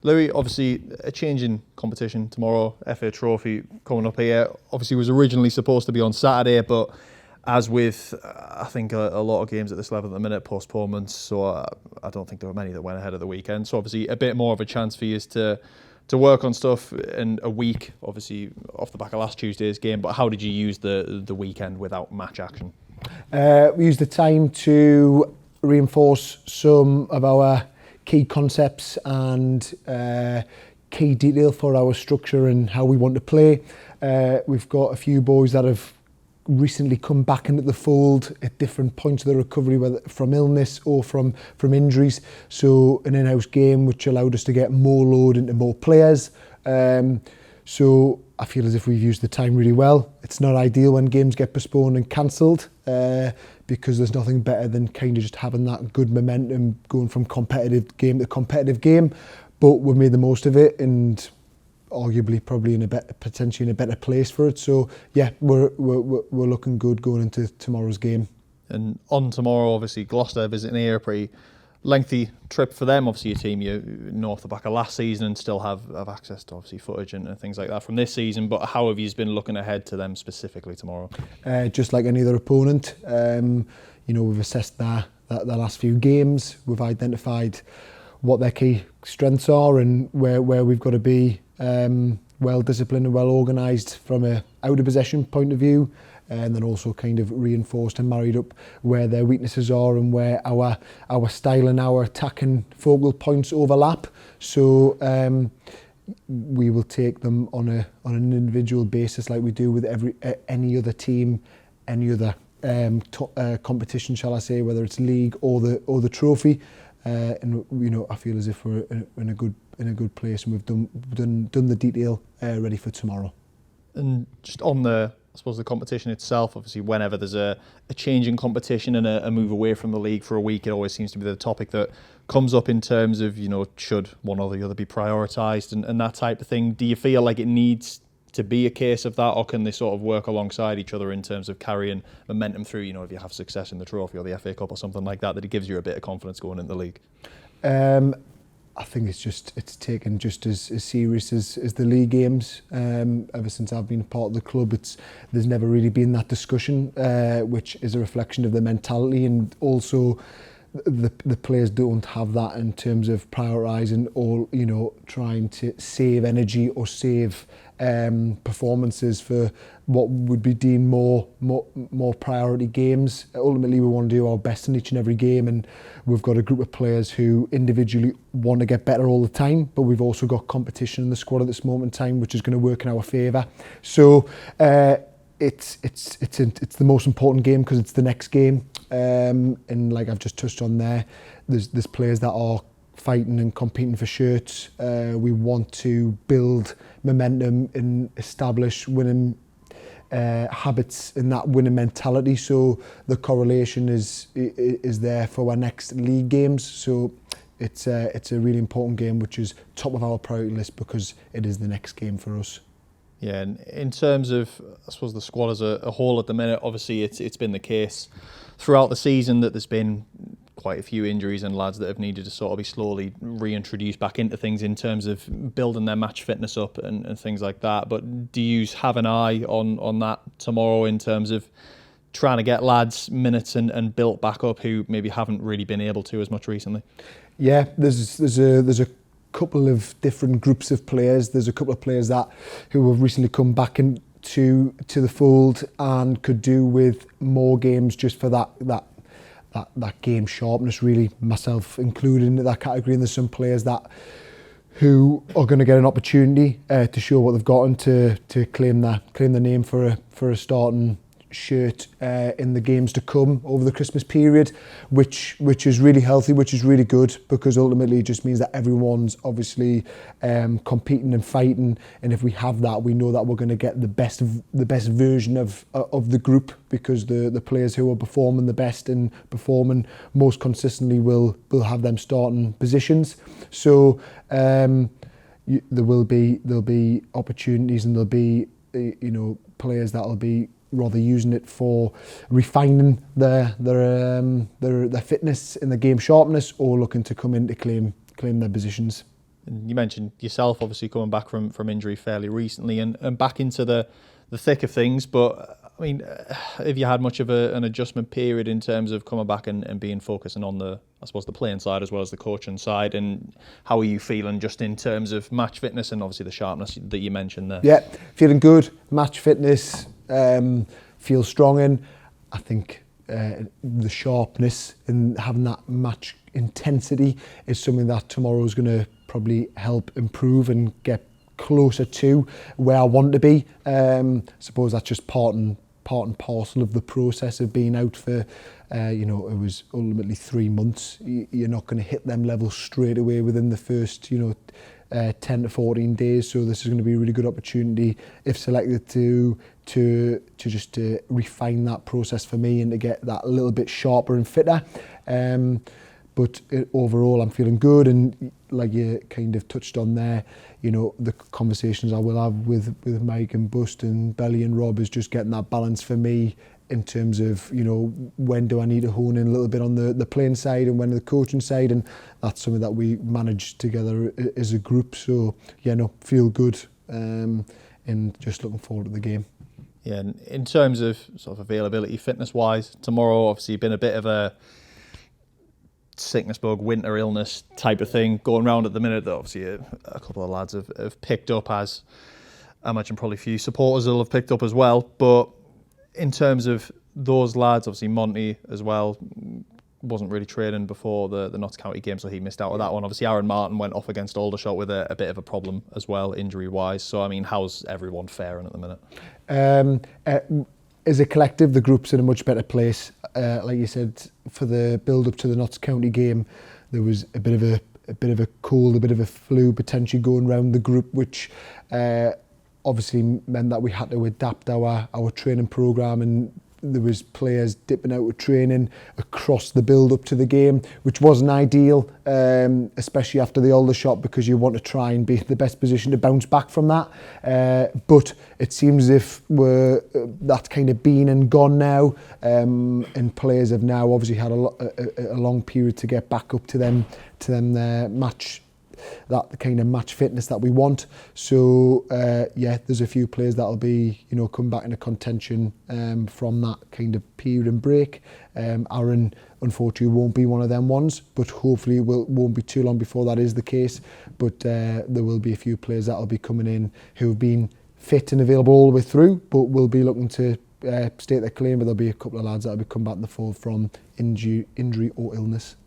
Louis, obviously a change in competition tomorrow, FA Trophy coming up here. Obviously was originally supposed to be on Saturday, but as with, I think, a lot of games at this level at the minute, postponements, so I don't think there were many that went ahead of the weekend. So obviously a bit more of a chance for you to work on stuff in a week, obviously off the back of last Tuesday's game, but how did you use the weekend without match action? We used the time to reinforce some of our key concepts and key detail for our structure and how we want to play. We've got a few boys that have recently come back into the fold at different points of the recovery, whether from illness or from injuries. So an in-house game which allowed us to get more load into more players. So I feel as if we've used the time really well. It's not ideal when games get postponed and cancelled because there's nothing better than kind of just having that good momentum going from competitive game to competitive game. But we've made the most of it and arguably probably potentially in a better place for it. So yeah, we're looking good going into tomorrow's game. And on tomorrow, obviously Gloucester visiting here, a pretty lengthy trip for them. Obviously, a team you know off the back of last season and still have access to obviously footage and things like that from this season. But how have you been looking ahead to them specifically tomorrow? Just like any other opponent, we've assessed the last few games. We've identified what their key strengths are and where we've got to be well disciplined and well organised from a out of possession point of view, and then also kind of reinforced and married up where their weaknesses are and where our style and our attacking focal points overlap. So we will take them on an individual basis like we do with any other team, any other competition, shall I say, whether it's league or the trophy. And I feel as if we're in a good place and we've done the detail ready for tomorrow. And just on the competition itself, obviously whenever there's a change in competition and a move away from the league for a week, it always seems to be the topic that comes up in terms of, should one or the other be prioritised and that type of thing. Do you feel like it needs to be a case of that, or can they sort of work alongside each other in terms of carrying momentum through, if you have success in the trophy or the FA Cup or something like that, that it gives you a bit of confidence going into the league? I think it's taken just as serious as the league games. Ever since I've been a part of the club, there's never really been that discussion, which is a reflection of the mentality, and also the players don't have that in terms of prioritising or trying to save energy or save performances for what would be deemed more priority games. Ultimately, we want to do our best in each and every game, and we've got a group of players who individually want to get better all the time, but we've also got competition in the squad at this moment in time which is going to work in our favour. So it's the most important game because it's the next game, and like I've just touched on there's players that are fighting and competing for shirts. We want to build momentum and establish winning habits in that winning mentality. So the correlation is there for our next league games. So it's a really important game, which is top of our priority list because it is the next game for us. Yeah, and in terms of, I suppose, the squad as a whole at the minute, obviously it's been the case throughout the season that there's been quite a few injuries and lads that have needed to sort of be slowly reintroduced back into things in terms of building their match fitness up and things like that. But do you have an eye on that tomorrow in terms of trying to get lads minutes and built back up who maybe haven't really been able to as much recently? Yeah, there's a couple of different groups of players. There's a couple of players who have recently come back into the fold and could do with more games just for that game sharpness, really, myself included in that category. And there's some players who are going to get an opportunity to show what they've gotten to claim the name for a starting shirt in the games to come over the Christmas period, which is really healthy, which is really good, because ultimately it just means that everyone's obviously competing and fighting, and if we have that, we know that we're going to get the best version of the group, because the players who are performing the best and performing most consistently will have them starting positions. So there'll be opportunities, and there'll be players that'll be rather using it for refining their fitness in the game sharpness, or looking to come in to claim their positions. And you mentioned yourself obviously coming back from injury fairly recently and back into the thick of things. But I mean, have you had much of an adjustment period in terms of coming back and being focusing on the playing side as well as the coaching side? And how are you feeling just in terms of match fitness and obviously the sharpness that you mentioned there? Yeah, feeling good. Match fitness, feel strong in. I think the sharpness and having that match intensity is something that tomorrow is going to probably help improve and get closer to where I want to be. I suppose that's just part and parcel of the process of being out for, it was ultimately 3 months. You're not going to hit them levels straight away within the first, 10 to 14 days. So this is going to be a really good opportunity, if selected, to just refine that process for me and to get that a little bit sharper and fitter. But overall, I'm feeling good, and like you kind of touched on there, the conversations I will have with Mike and Bust and Belly and Rob is just getting that balance for me in terms of, when do I need to hone in a little bit on the playing side and when the coaching side, and that's something that we manage together as a group. So, feel good and just looking forward to the game. Yeah, and in terms of sort of availability fitness-wise, tomorrow obviously been a bit of a sickness bug, winter illness type of thing going around at the minute that obviously a couple of lads have picked up, as I imagine probably a few supporters will have picked up as well. But in terms of those lads, obviously Monty as well wasn't really training before the Notts County game, so he missed out on that one. Obviously Aaron Martin went off against Aldershot with a bit of a problem as well, injury-wise. So, I mean, how's everyone faring at the minute? As a collective, the group's in a much better place. Like you said, for the build-up to the Notts County game, there was a bit of a cold, a bit of a flu potentially going around the group, which obviously meant that we had to adapt our training programme, and there was players dipping out of training across the build-up to the game, which wasn't ideal, especially after the Aldershot, because you want to try and be in the best position to bounce back from that. But it seems as if that's kind of been and gone now, and players have now obviously had a long period to get back up to them match. That kind of match fitness that we want. So there's a few players that'll be come back into contention from that kind of period and break. Aaron unfortunately won't be one of them ones, but hopefully it won't be too long before that is the case. But there will be a few players that'll be coming in who have been fit and available all the way through, but will be looking to state their claim. But there'll be a couple of lads that'll be come back in the fold from injury or illness.